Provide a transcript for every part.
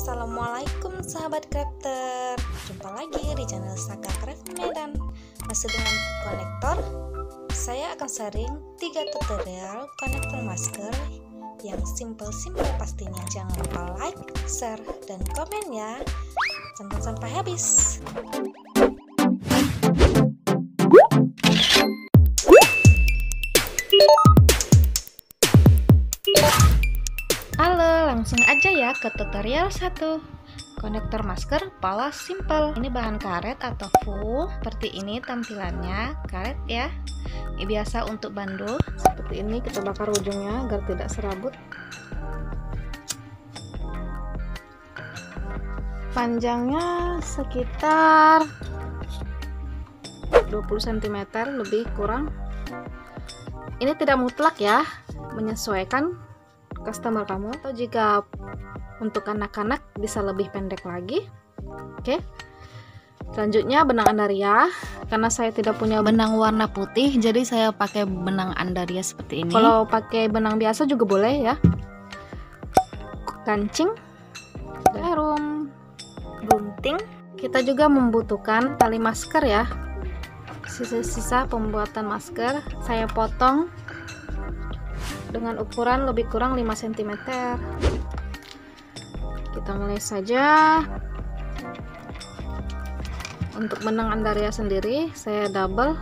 Assalamualaikum sahabat crafter, jumpa lagi di channel Saka Craft Medan. Masih dengan konektor, saya akan sharing 3 tutorial konektor masker yang simple pastinya. Jangan lupa like, share, dan komen ya. Tonton sampai habis. Halo, langsung aja ya ke tutorial 1. Konektor masker pola simple. Ini bahan karet atau full. Seperti ini tampilannya, karet ya. Ini biasa untuk bandul. Seperti ini, kita bakar ujungnya agar tidak serabut. Panjangnya sekitar 20 cm lebih kurang. Ini tidak mutlak ya, menyesuaikan customer kamu, atau jika untuk anak-anak bisa lebih pendek lagi. Oke, selanjutnya benang Andaria. Karena saya tidak punya benang warna putih, jadi saya pakai benang Andaria seperti ini. Kalau pakai benang biasa juga boleh ya. Kancing, jarum, gunting. Kita juga membutuhkan tali masker ya. Sisa-sisa pembuatan masker saya potong dengan ukuran lebih kurang 5 cm. Kita mulai saja. Untuk benang Andaria sendiri saya double.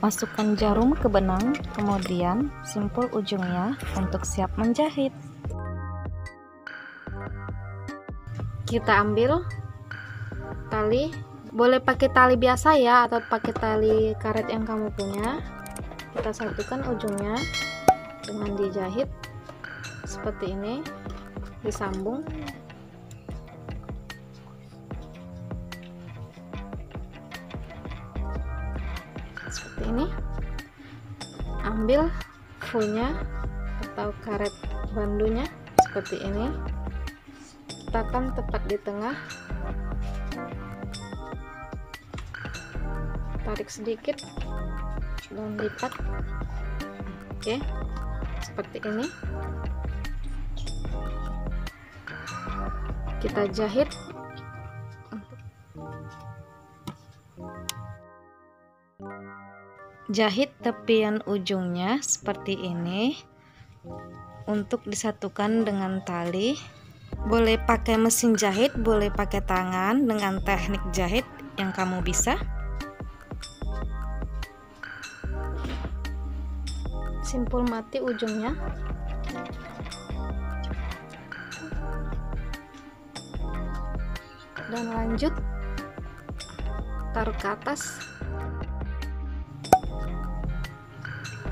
Masukkan jarum ke benang, kemudian simpul ujungnya untuk siap menjahit. Kita ambil tali, boleh pakai tali biasa ya, atau pakai tali karet yang kamu punya. Kita satukan ujungnya dengan dijahit seperti ini, disambung. Seperti ini. Ambil fullnya atau karet bandunya seperti ini. Letakkan tepat di tengah. Tarik sedikit dan lipat. Oke, seperti ini. Kita jahit. Jahit tepian ujungnya seperti ini untuk disatukan dengan tali. Boleh pakai mesin jahit, boleh pakai tangan dengan teknik jahit yang kamu bisa. Simpul mati ujungnya. Dan lanjut taruh ke atas.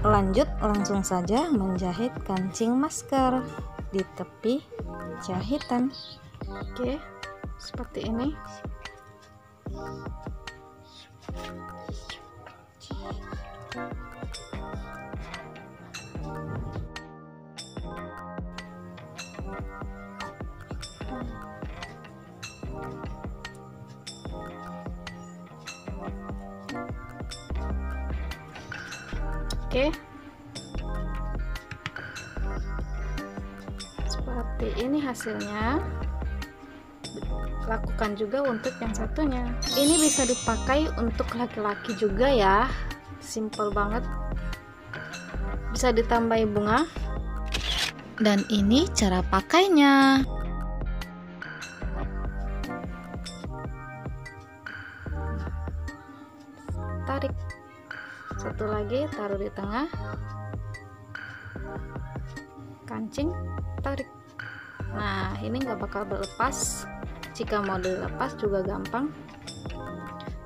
Lanjut langsung saja menjahit kancing masker di tepi jahitan. Oke, seperti ini. Oke, seperti ini hasilnya. Lakukan juga untuk yang satunya. Ini bisa dipakai untuk laki-laki juga ya, simple banget. Bisa ditambahi bunga. Dan ini cara pakainya. Tarik. Satu lagi, taruh di tengah. Kancing, tarik. Nah, ini nggak bakal berlepas. Jika mau dilepas juga gampang.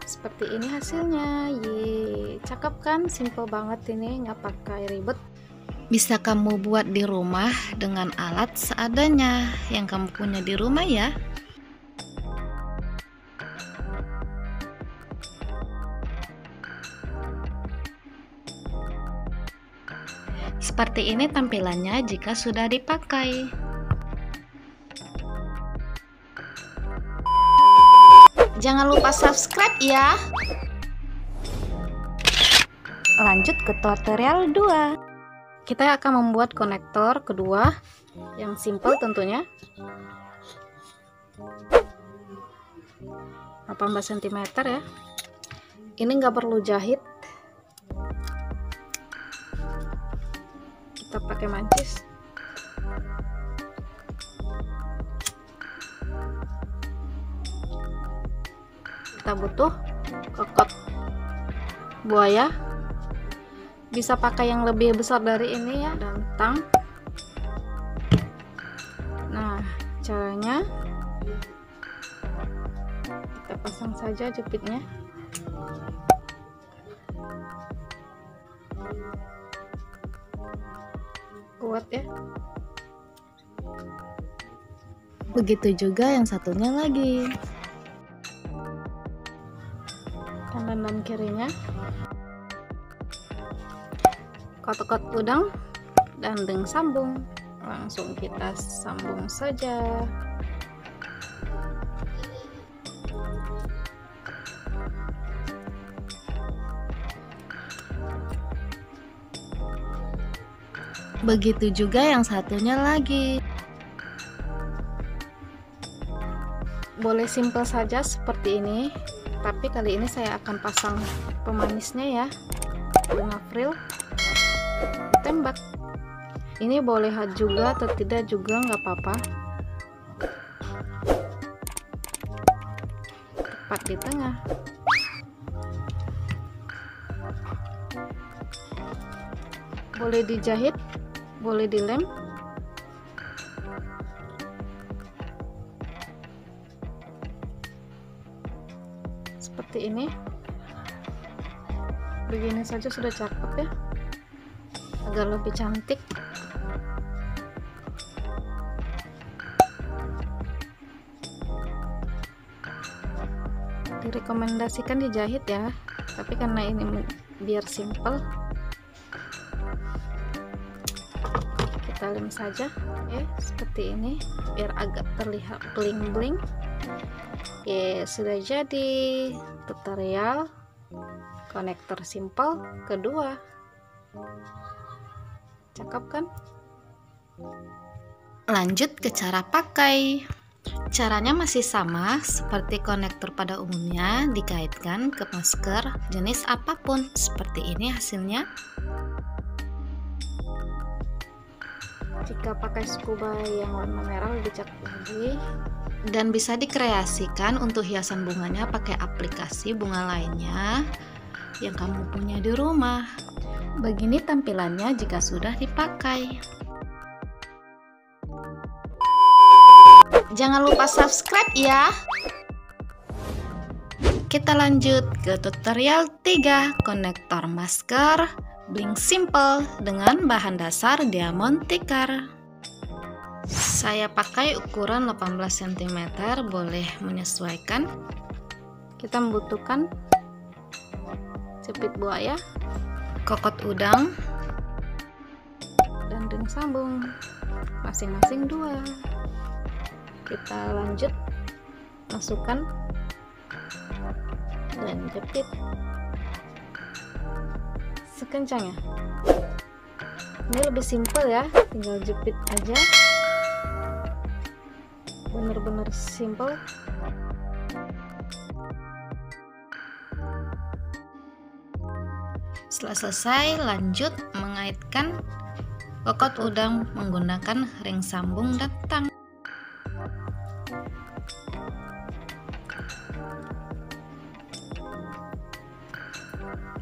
Seperti ini hasilnya. Yeay, cakep kan? Simple banget ini, nggak pakai ribet. Bisa kamu buat di rumah dengan alat seadanya yang kamu punya di rumah ya. Seperti ini tampilannya jika sudah dipakai. Jangan lupa subscribe ya. Lanjut ke tutorial 2. Kita akan membuat konektor kedua yang simple tentunya. 18 cm ya. Ini nggak perlu jahit. Kita pakai mancis. Kita butuh kokot buaya, bisa pakai yang lebih besar dari ini ya, dan tang. Nah, caranya kita pasang saja jepitnya. Kuat ya. Begitu juga yang satunya lagi. Kanan dan kirinya. Kotak udang dan deng sambung. Langsung kita sambung saja. Begitu juga yang satunya lagi. Boleh simple saja seperti ini, tapi kali ini saya akan pasang pemanisnya ya, bunga frill. Tembak. Ini boleh hat juga atau tidak juga nggak apa-apa. Tepat di tengah. Boleh dijahit, boleh dilem. Seperti ini. Begini saja sudah cakep ya, agar lebih cantik. Direkomendasikan dijahit ya, tapi karena ini biar simple, kita lem saja ya, seperti ini biar agak terlihat bling-bling. Oke, sudah jadi tutorial konektor simple kedua. Cakep kan? Lanjut ke cara pakai. Caranya masih sama seperti konektor pada umumnya, dikaitkan ke masker jenis apapun. Seperti ini hasilnya. Jika pakai scuba yang warna merah lebih cakep lagi. Dan bisa dikreasikan untuk hiasan bunganya pakai aplikasi bunga lainnya yang kamu punya di rumah. Begini tampilannya jika sudah dipakai. Jangan lupa subscribe ya. Kita lanjut ke tutorial 3, konektor masker bling simple dengan bahan dasar diamond tikar. Saya pakai ukuran 18 cm, boleh menyesuaikan. Kita membutuhkan jepit buaya, kokot udang, dan ring sambung, masing-masing 2. Kita lanjut masukkan dan jepit sekencangnya. Ini lebih simple ya, tinggal jepit aja, bener-bener simple. Setelah selesai, lanjut mengaitkan kokot udang menggunakan ring sambung dan tang.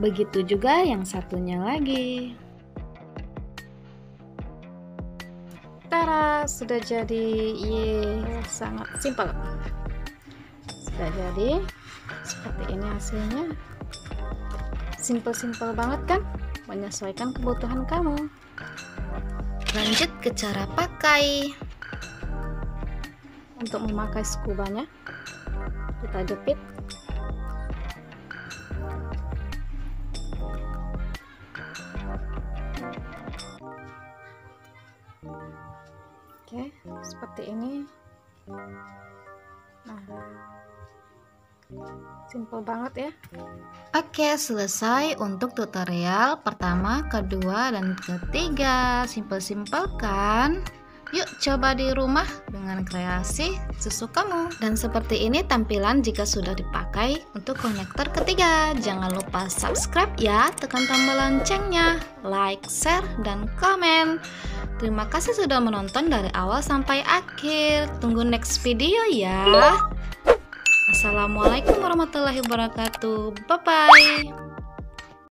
Begitu juga yang satunya lagi. Tara, sudah jadi. Yeay, sangat simpel. Sudah jadi. Seperti ini hasilnya. Simple-simple banget kan? Menyesuaikan kebutuhan kamu. Lanjut ke cara pakai. Untuk memakai skubanya, kita jepit. Oke, seperti ini. Nah, Simple banget ya. Oke, selesai untuk tutorial pertama, kedua, dan ketiga. Simple-simple kan? Yuk coba di rumah dengan kreasi sesukamu. Dan seperti ini tampilan jika sudah dipakai untuk konektor ketiga. Jangan lupa subscribe ya, tekan tombol loncengnya, like, share, dan komen. Terima kasih sudah menonton dari awal sampai akhir. Tunggu next video ya. Assalamualaikum warahmatullahi wabarakatuh. Bye-bye.